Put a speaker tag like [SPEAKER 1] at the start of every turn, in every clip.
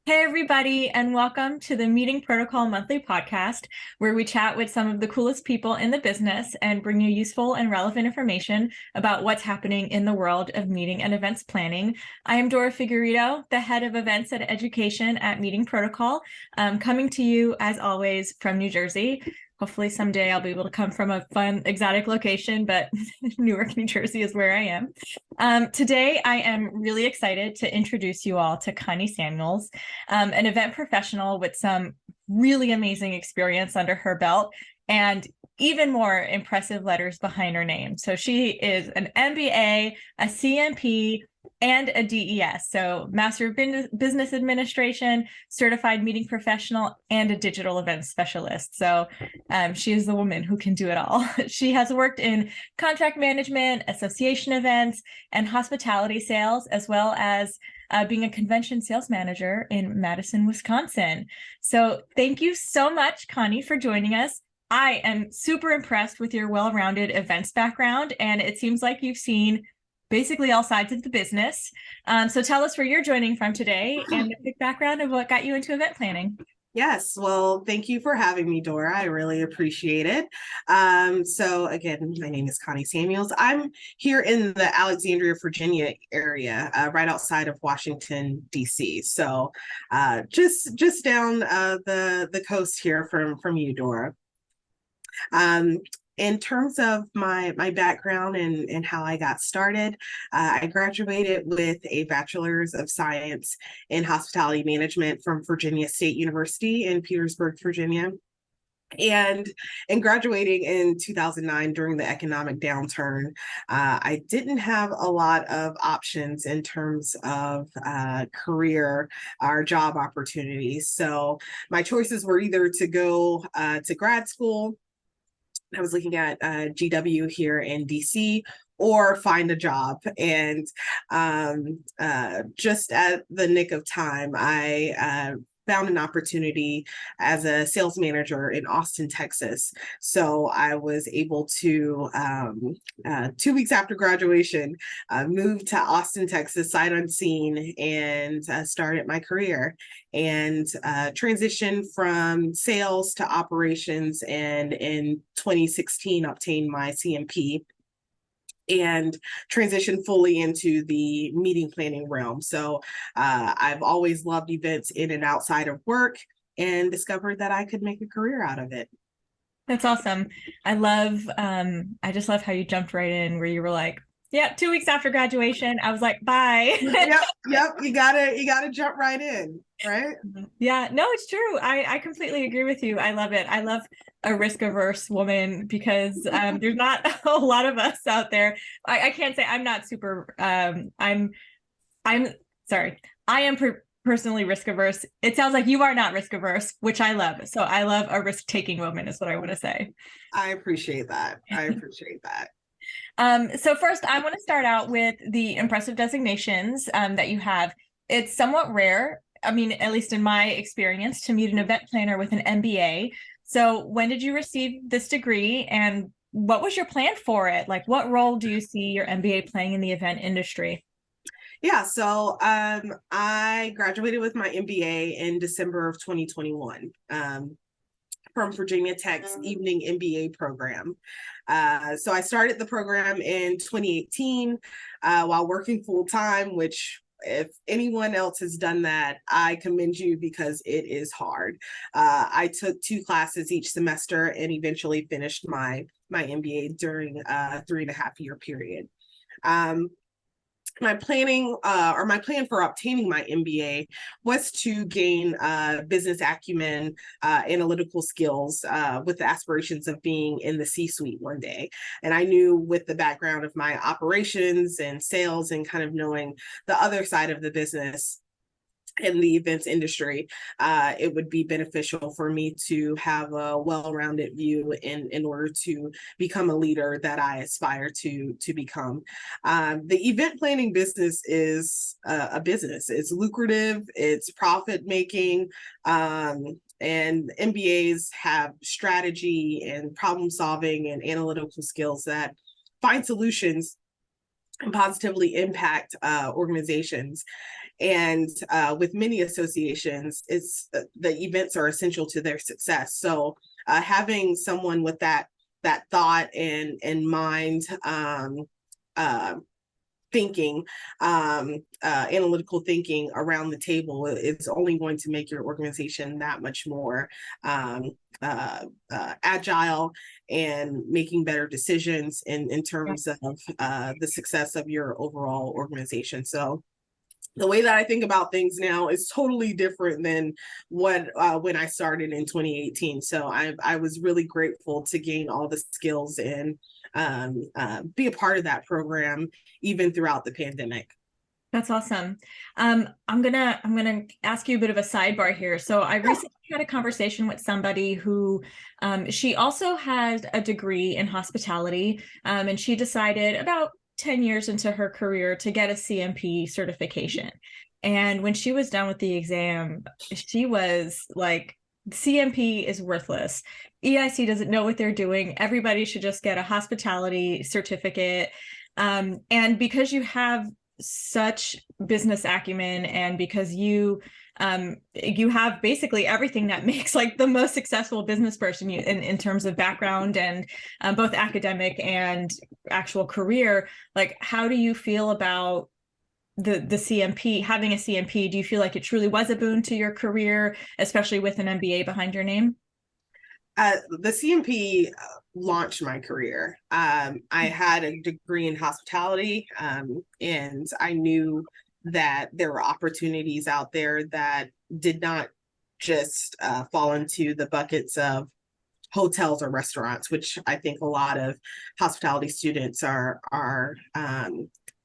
[SPEAKER 1] Hey, everybody, and welcome to the Meeting Protocol Monthly Podcast, where we chat with some of the coolest people in the business and bring you useful and relevant information about what's happening in the world of meeting and events planning. I am Dora Figueredo, the head of events and education at Meeting Protocol, coming to you, as always, from New Jersey. Hopefully someday I'll be able to come from a fun, exotic location, but Newark, New Jersey is where I am. Today, I am really excited to introduce you all to Connie Samuels, an event professional with some really amazing experience under her belt and even more impressive letters behind her name. So she is an MBA, a CMP, and a DES, so Master of Business Administration, Certified Meeting Professional, and a Digital Events Specialist. So she is the woman who can do it all. She has worked in contract management, association events, and hospitality sales, as well as being a convention sales manager in Madison, Wisconsin. So thank you so much, Connie, for joining us. I am super impressed with your well-rounded events background, and it seems like you've seen basically all sides of the business. So tell us where you're joining from today and a quick background of what got you into event planning.
[SPEAKER 2] Yes, well, thank you for having me, Dora. I really appreciate it. So again, my name is Connie Samuels. I'm here in the Alexandria, Virginia area, right outside of Washington, D.C. So just down the coast here from you, Dora. In terms of my background and how I got started, I graduated with a Bachelor's of Science in Hospitality Management from Virginia State University in Petersburg, Virginia. And in graduating in 2009 during the economic downturn, I didn't have a lot of options in terms of career or job opportunities. So my choices were either to go to grad school. I was looking at GW here in DC, or find a job. And just at the nick of time, I found an opportunity as a sales manager in Austin, Texas. So I was able to, 2 weeks after graduation, move to Austin, Texas, sight unseen, and started my career and transitioned from sales to operations. And in 2016, obtained my CMP and transition fully into the meeting planning realm. So I've always loved events in and outside of work and discovered that I could make a career out of it.
[SPEAKER 1] That's awesome. I just love how you jumped right in where you were like, yeah, 2 weeks after graduation, I was like, bye.
[SPEAKER 2] Yep. You gotta jump right in, right?
[SPEAKER 1] Yeah, no, it's true. I completely agree with you. I love it. I love a risk averse woman because there's not a lot of us out there. I can't say I'm not super I'm sorry. I am personally risk averse. It sounds like you are not risk averse, which I love. So I love a risk taking woman is what I want to say.
[SPEAKER 2] I appreciate that.
[SPEAKER 1] So first, I want to start out with the impressive designations that you have. It's somewhat rare, I mean, at least in my experience, to meet an event planner with an MBA. So when did you receive this degree and what was your plan for it? Like, what role do you see your MBA playing in the event industry?
[SPEAKER 2] Yeah, so I graduated with my MBA in December of 2021. From Virginia Tech's Evening MBA program. So I started the program in 2018 while working full time, which if anyone else has done that, I commend you because it is hard. I took 2 classes each semester and eventually finished my MBA during a 3.5 year period. My plan for obtaining my MBA was to gain business acumen, analytical skills, with the aspirations of being in the C-suite one day. And I knew with the background of my operations and sales and kind of knowing the other side of the business in the events industry, it would be beneficial for me to have a well-rounded view in order to become a leader that I aspire to become. The event planning business is a business. It's lucrative, it's profit-making, and MBAs have strategy and problem solving and analytical skills that find solutions and positively impact organizations. And with many associations, it's the events are essential to their success. So having someone with that thought and mind, thinking, analytical thinking around the table is only going to make your organization that much more agile and making better decisions in terms of the success of your overall organization. So the way that I think about things now is totally different than what when I started in 2018. So I was really grateful to gain all the skills and be a part of that program even throughout the pandemic.
[SPEAKER 1] That's awesome. I'm gonna ask you a bit of a sidebar here. So I recently had a conversation with somebody who she also had a degree in hospitality, and she decided about 10 years into her career to get a CMP certification. And when she was done with the exam, she was like, CMP is worthless. EIC doesn't know what they're doing. Everybody should just get a hospitality certificate. And because you have such business acumen, and because you have basically everything that makes like the most successful business person in terms of background and both academic and actual career, like how do you feel about the CMP, having a CMP? Do you feel like it truly was a boon to your career, especially with an MBA behind your name?
[SPEAKER 2] The CMP launched my career. I had a degree in hospitality, and I knew that there were opportunities out there that did not just fall into the buckets of hotels or restaurants, which I think a lot of hospitality students are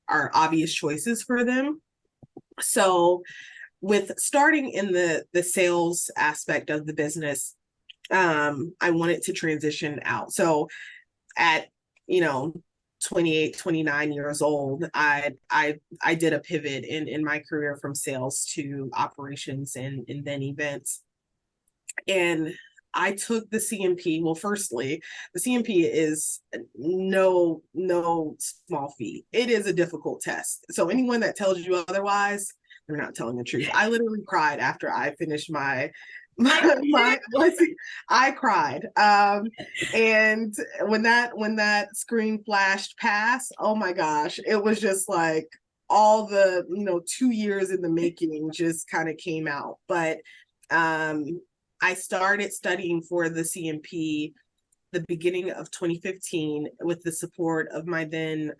[SPEAKER 2] obvious choices for them. So with starting in the sales aspect of the business, I wanted to transition out. So at, 28, 29 years old, I did a pivot in my career from sales to operations and then events. And I took the CMP. Well, firstly, the CMP is no small feat. It is a difficult test. So anyone that tells you otherwise, they're not telling the truth. I literally cried after I finished I cried. And when that screen flashed past, oh my gosh, it was just like all the 2 years in the making just kind of came out. But I started studying for the CMP the beginning of 2015 with the support of my then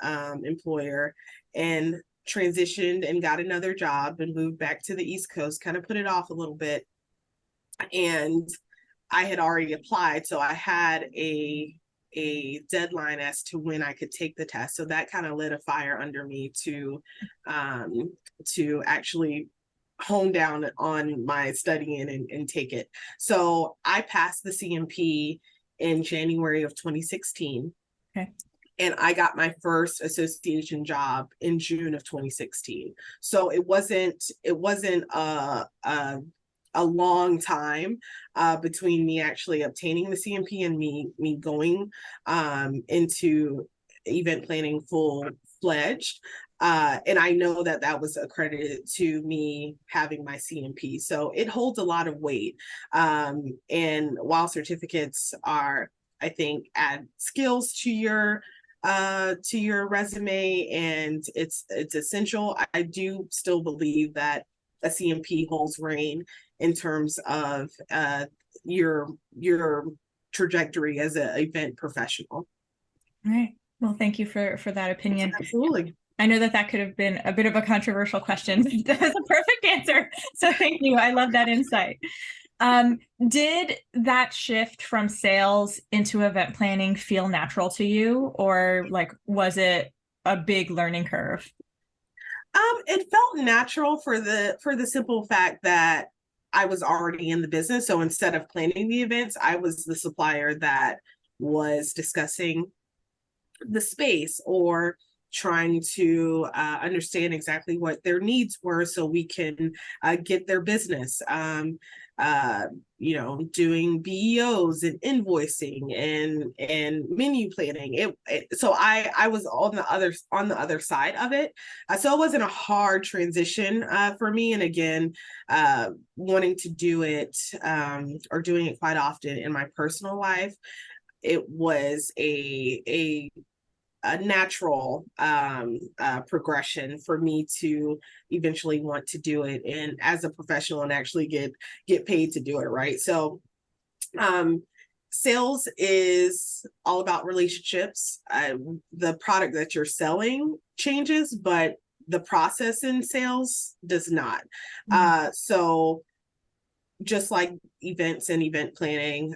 [SPEAKER 2] employer, and transitioned and got another job and moved back to the East Coast, kind of put it off a little bit. And I had already applied, so I had a deadline as to when I could take the test. So that kind of lit a fire under me to actually hone down on my studying and take it. So I passed the CMP in January of 2016.
[SPEAKER 1] Okay.
[SPEAKER 2] And I got my first association job in June of 2016. So it wasn't a long time between me actually obtaining the CMP and me going into event planning full-fledged. And I know that was accredited to me having my CMP. So it holds a lot of weight. And while certificates are, I think, add skills to your resume, and it's essential, I do still believe that a CMP holds reign in terms of your trajectory as an event professional.
[SPEAKER 1] All right. Well, thank you for that opinion.
[SPEAKER 2] Absolutely.
[SPEAKER 1] I know that could have been a bit of a controversial question. That was a perfect answer. So thank you. I love that insight. Did that shift from sales into event planning feel natural to you, or like was it a big learning curve?
[SPEAKER 2] It felt natural for the simple fact that I was already in the business. So instead of planning the events, I was the supplier that was discussing the space or trying to understand exactly what their needs were so we can get their business. Uh, doing BEOs and invoicing and menu planning. So I was on the other side of it. So it wasn't a hard transition for me. And again, wanting to do it or doing it quite often in my personal life, it was a natural progression for me to eventually want to do it and as a professional and actually get paid to do it, right? So sales is all about relationships. The product that you're selling changes, but the process in sales does not. So just like events and event planning,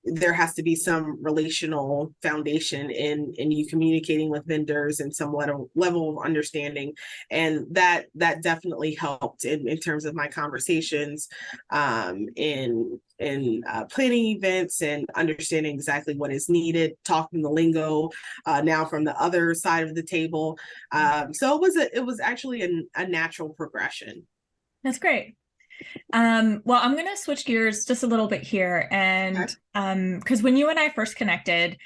[SPEAKER 2] there has to be some relational foundation in you communicating with vendors and some level of understanding, and that definitely helped in terms of my conversations in planning events and understanding exactly what is needed, talking the lingo now from the other side of the table. So it was actually a natural progression.
[SPEAKER 1] That's great. Well, I'm going to switch gears just a little bit here. And because when you and I first connected,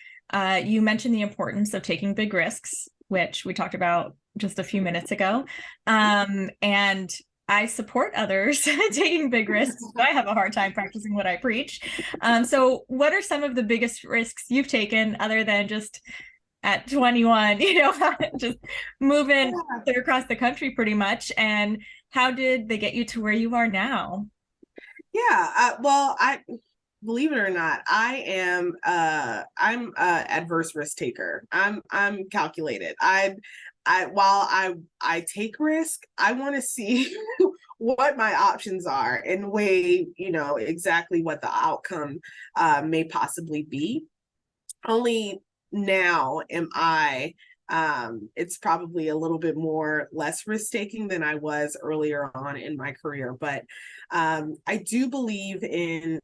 [SPEAKER 1] you mentioned the importance of taking big risks, which we talked about just a few minutes ago. And I support others taking big risks. I have a hard time practicing what I preach. So what are some of the biggest risks you've taken other than just at 21, just moving clear across the country pretty much? And how did they get you to where you are now?
[SPEAKER 2] Yeah, well, I believe it or not, I'm adverse risk taker. I'm calculated. While I take risk, I want to see what my options are and weigh, exactly what the outcome may possibly be. Only now am I it's probably a little bit more less risk taking than I was earlier on in my career, but I do believe in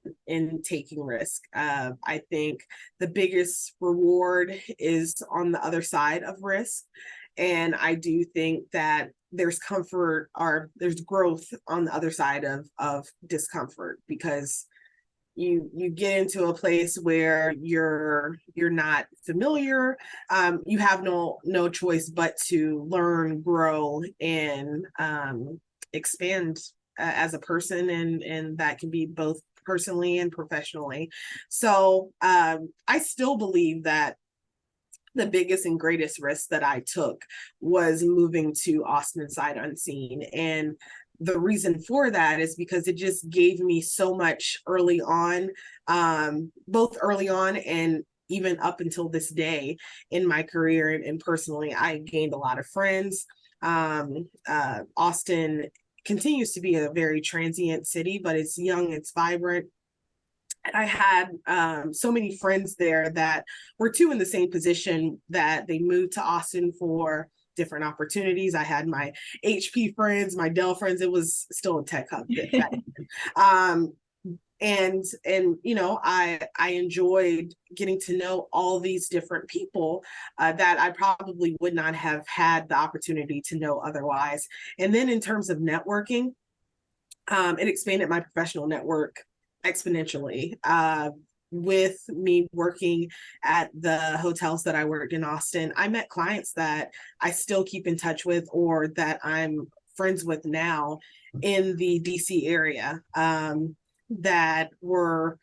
[SPEAKER 2] taking risk. I think the biggest reward is on the other side of risk, and I do think that there's comfort or there's growth on the other side of discomfort, because you get into a place where you're not familiar. You have no choice but to learn, grow, and expand as a person, and that can be both personally and professionally. So I still believe that the biggest and greatest risk that I took was moving to Austin sight unseen. And the reason for that is because it just gave me so much early on, both early on and even up until this day in my career and personally. I gained a lot of friends. Austin continues to be a very transient city, but it's young, it's vibrant. I had so many friends there that were too in the same position, that they moved to Austin for different opportunities. I had my HP friends, my Dell friends. It was still a tech hub back then. And I enjoyed getting to know all these different people that I probably would not have had the opportunity to know otherwise. And then in terms of networking, it expanded my professional network exponentially. With me working at the hotels that I worked in Austin, I met clients that I still keep in touch with, or that I'm friends with now in the DC area, that were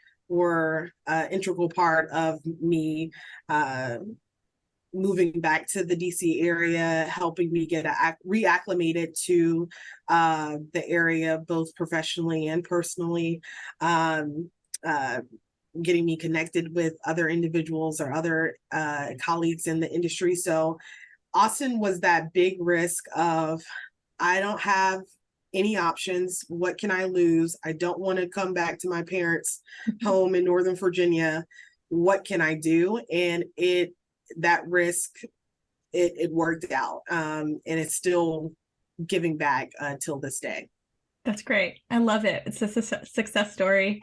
[SPEAKER 2] integral part of me moving back to the DC area, helping me get reacclimated to the area, both professionally and personally, getting me connected with other individuals or other colleagues in the industry. So Austin was that big risk of, I don't have any options. What can I lose? I don't want to come back to my parents' home in Northern Virginia. What can I do? And that risk, it worked out, and it's still giving back till this day.
[SPEAKER 1] That's great. I love it. It's a success story.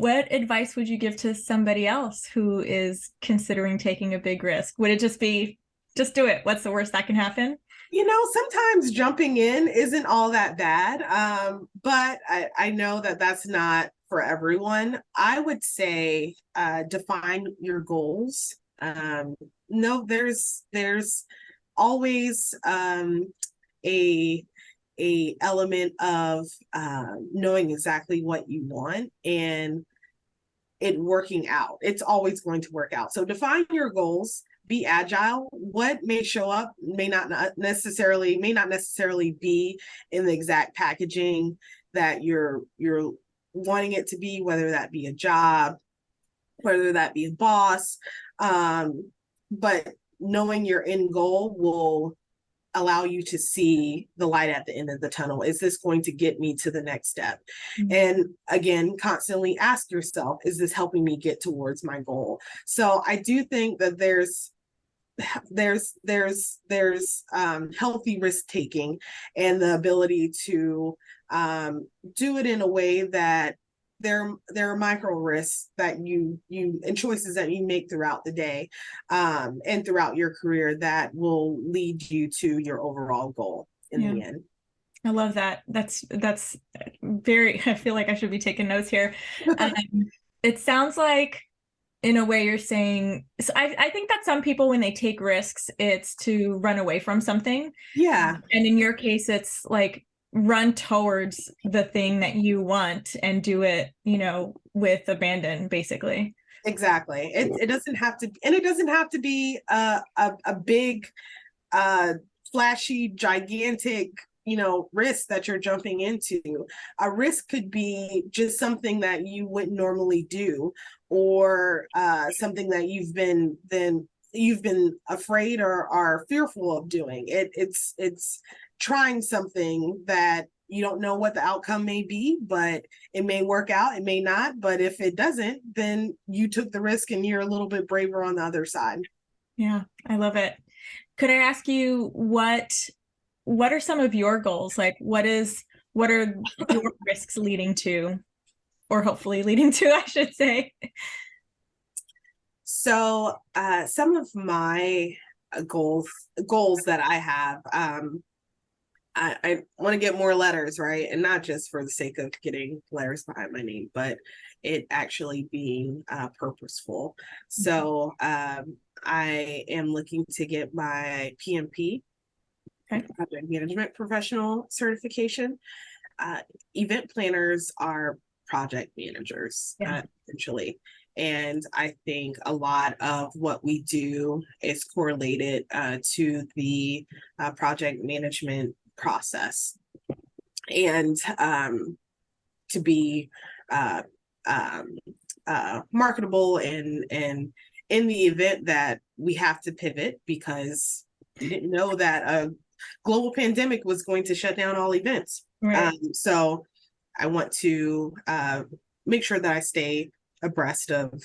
[SPEAKER 1] What advice would you give to somebody else who is considering taking a big risk? Would it just be, just do it? What's the worst that can happen?
[SPEAKER 2] Sometimes jumping in isn't all that bad, but I know that that's not for everyone. I would say define your goals. No, there's always a element of knowing exactly what you want and it working out. It's always going to work out. So define your goals, be agile. What may show up may not necessarily be in the exact packaging that you're wanting it to be, whether that be a job, whether that be a boss. But knowing your end goal will allow you to see the light at the end of the tunnel. Is this going to get me to the next step? Mm-hmm. And again, constantly ask yourself, is this helping me get towards my goal? So I do think that there's healthy risk taking and the ability to do it in a way that there are micro risks that you and choices that you make throughout the day and throughout your career that will lead you to your overall goal in the end.
[SPEAKER 1] I love that. That's very, I feel like I should be taking notes here. It sounds like in a way you're saying, so I think that some people, when they take risks, it's to run away from something.
[SPEAKER 2] Yeah.
[SPEAKER 1] And in your case, it's like run towards the thing that you want and do it, with abandon, basically.
[SPEAKER 2] Exactly. It doesn't have to, and it doesn't have to be a big, flashy, gigantic, risk that you're jumping into. A risk could be just something that you wouldn't normally do, or something that you've been afraid or are fearful of doing. It's trying something that you don't know what the outcome may be, but it may work out, it may not. But if it doesn't, then you took the risk and you're a little bit braver on the other side.
[SPEAKER 1] Yeah, I love it. Could I ask you what are some of your goals? Like what are your risks leading to, or hopefully leading to, I should say?
[SPEAKER 2] So some of my goals that I have, I want to get more letters, right? And not just for the sake of getting letters behind my name, but it actually being purposeful. So I am looking to get my PMP, Project Management Professional certification. Event planners are project managers, essentially. And I think a lot of what we do is correlated to the project management process. And to be marketable and in the event that we have to pivot, because we didn't know that a global pandemic was going to shut down all events. Right. So I want to make sure that I stay abreast of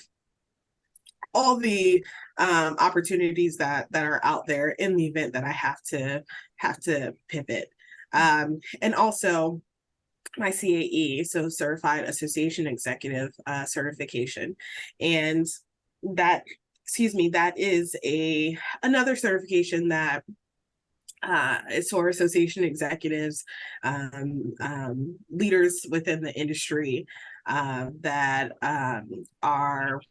[SPEAKER 2] all the opportunities that are out there in the event that I have to pivot. And also my CAE, so Certified Association Executive certification. And that is another certification that is for association executives, leaders within the industry that are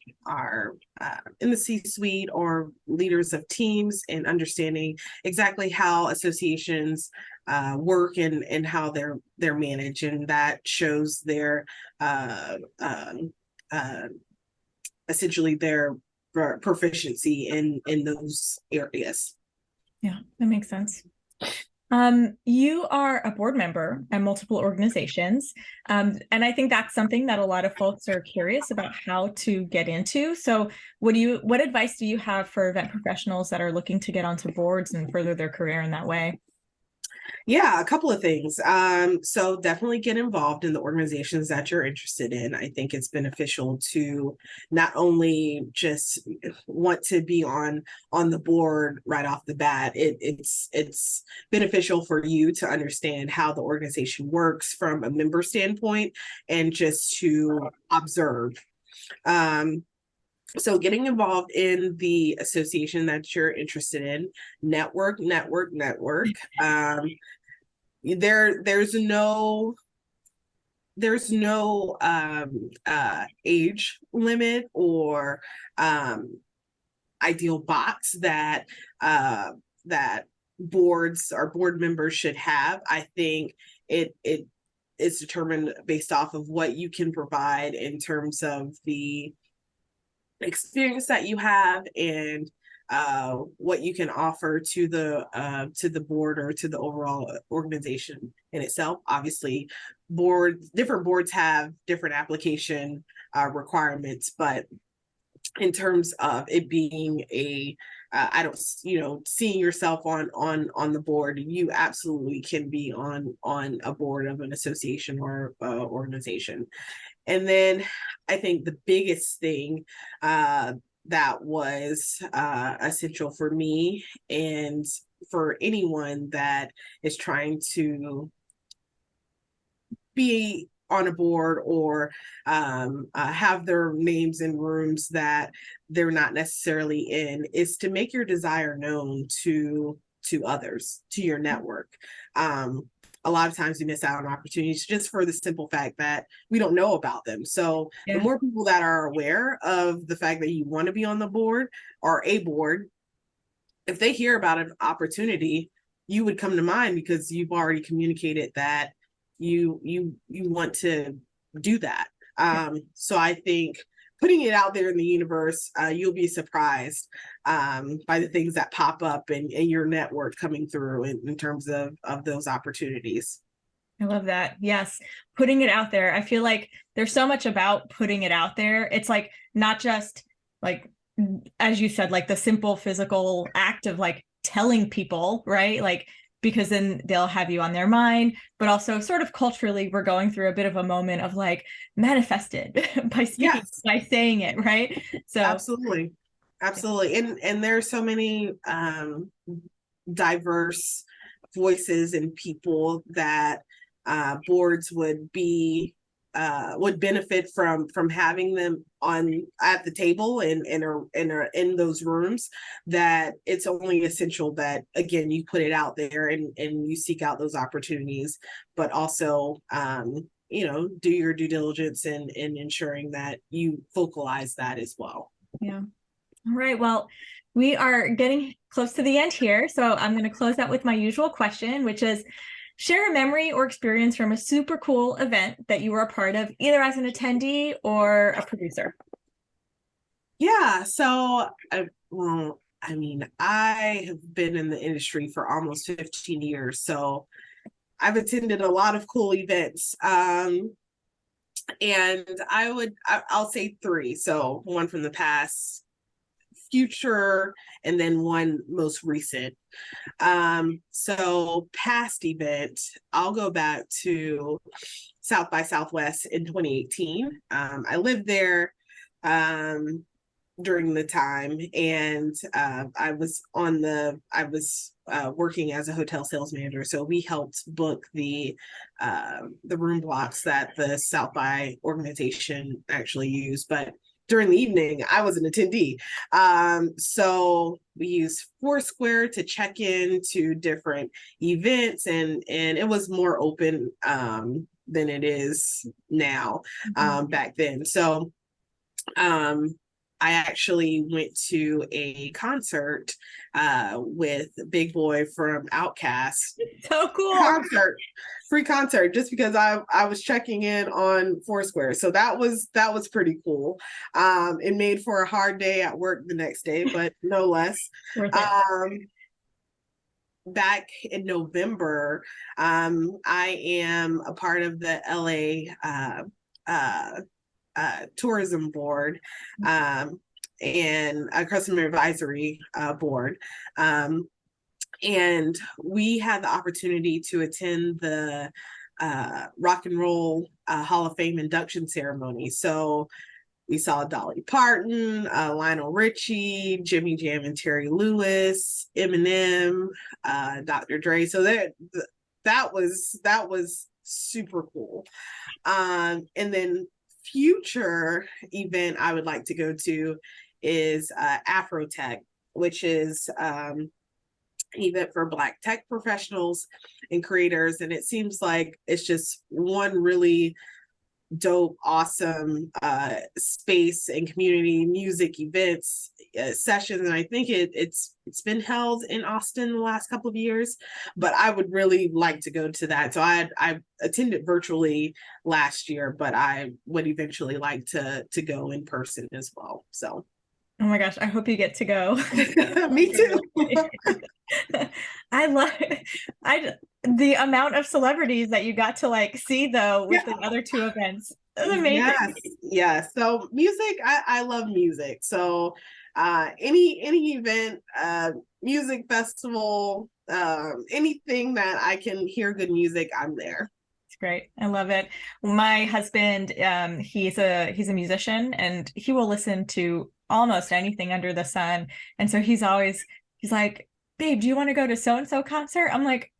[SPEAKER 2] in the C-suite or leaders of teams, and understanding exactly how associations work and how they're managed, and that shows their essentially their proficiency in those areas.
[SPEAKER 1] Yeah, that makes sense. You are a board member at multiple organizations. And I think that's something that a lot of folks are curious about how to get into. So what advice do you have for event professionals that are looking to get onto boards and further their career in that way?
[SPEAKER 2] Yeah, a couple of things. So definitely get involved in the organizations that you're interested in. I think it's beneficial to not only just want to be on the board right off the bat. It's beneficial for you to understand how the organization works from a member standpoint and just to observe. Um, so getting involved in the association that you're interested in, network. There's no age limit or um ideal box that boards or board members should have. I think it is determined based off of what you can provide in terms of the experience that you have and what you can offer to the board or to the overall organization in itself. Obviously, different boards have different application requirements, but in terms of it being a I don't, seeing yourself on the board, you absolutely can be on a board of an association or organization. And then I think the biggest thing that was essential for me and for anyone that is trying to be on a board or have their names in rooms that they're not necessarily in is to make your desire known to others, to your network. A lot of times we miss out on opportunities just for the simple fact that we don't know about them. So the more people that are aware of the fact that you want to be on the board or a board, if they hear about an opportunity, you would come to mind because you've already communicated that you want to do that. So I think putting it out there in the universe, you'll be surprised by the things that pop up and your network coming through in terms of those opportunities.
[SPEAKER 1] I love that. Yes. Putting it out there. I feel like there's so much about putting it out there. It's like not just like, as you said, like the simple physical act of like telling people, right? Like, because then they'll have you on their mind, but also sort of culturally, we're going through a bit of a moment of like manifested by speaking,
[SPEAKER 2] Yes,
[SPEAKER 1] by saying it, right? So
[SPEAKER 2] absolutely. Absolutely. And there's so many diverse voices and people that boards would benefit from having them on at the table and in those rooms, that it's only essential that again you put it out there and you seek out those opportunities, but also do your due diligence in ensuring that you vocalize that as well.
[SPEAKER 1] yeah. All right. Well, we are getting close to the end here. So I'm going to close out with my usual question, which is share a memory or experience from a super cool event that you were a part of, either as an attendee or a producer.
[SPEAKER 2] Yeah. So, I mean, I have been in the industry for almost 15 years. So I've attended a lot of cool events. And I'll say three. So one from the past, future, and then one most recent. So past event, I'll go back to South by Southwest in 2018. I lived there during the time, and I was working as a hotel sales manager, so we helped book the room blocks that the South by organization actually used. But during the evening, I was an attendee. So we used Foursquare to check in to different events, and it was more open than it is now back then. So I actually went to a concert with Big Boy from Outkast.
[SPEAKER 1] So cool.
[SPEAKER 2] Free concert, just because I was checking in on Foursquare. So that was pretty cool. It made for a hard day at work the next day, but no less.
[SPEAKER 1] Worth it.
[SPEAKER 2] Back in November, I am a part of the LA tourism board and a customer advisory board. And we had the opportunity to attend the Rock and Roll Hall of Fame induction ceremony. So we saw Dolly Parton, Lionel Richie, Jimmy Jam and Terry Lewis, Eminem, Dr. Dre. So that was super cool. And then future event I would like to go to is Afrotech, which is event for Black tech professionals and creators. And it seems like it's just one really dope, awesome space and community music events sessions. And I think it's been held in Austin the last couple of years, but I would really like to go to that. So I attended virtually last year, but I would eventually like to go in person as well. So
[SPEAKER 1] Oh my gosh, I hope you get to go.
[SPEAKER 2] me too.
[SPEAKER 1] I love the amount of celebrities that you got to like see though with the other two events. That's amazing.
[SPEAKER 2] Yes. So music, I love music. So any event, music festival, anything that I can hear good music, I'm there.
[SPEAKER 1] It's great. I love it. My husband, he's a musician and he will listen to almost anything under the sun. And so he's like, babe, do you want to go to so-and-so concert? I'm like,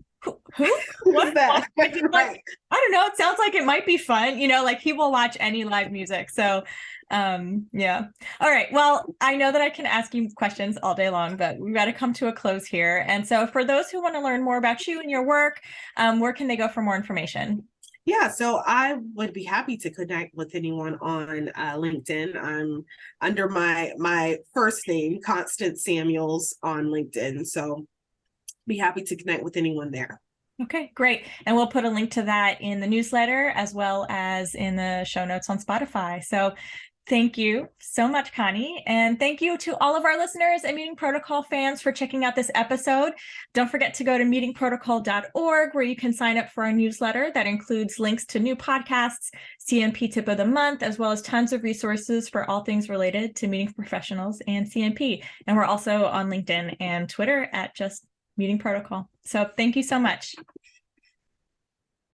[SPEAKER 1] who? What?
[SPEAKER 2] That?
[SPEAKER 1] Right. Like, I don't know. It sounds like it might be fun. Like he will watch any live music. So yeah. All right. Well, I know that I can ask you questions all day long, but we've got to come to a close here. And so for those who want to learn more about you and your work, where can they go for more information?
[SPEAKER 2] Yeah, so I would be happy to connect with anyone on LinkedIn. I'm under my first name, Constance Samuels, on LinkedIn. So be happy to connect with anyone there.
[SPEAKER 1] Okay, great. And we'll put a link to that in the newsletter as well as in the show notes on Spotify. So thank you so much, Connie. And thank you to all of our listeners and Meeting Protocol fans for checking out this episode. Don't forget to go to meetingprotocol.org where you can sign up for our newsletter that includes links to new podcasts, CNP tip of the month, as well as tons of resources for all things related to meeting professionals and CNP. And we're also on LinkedIn and Twitter at just Meeting Protocol. So thank you so much.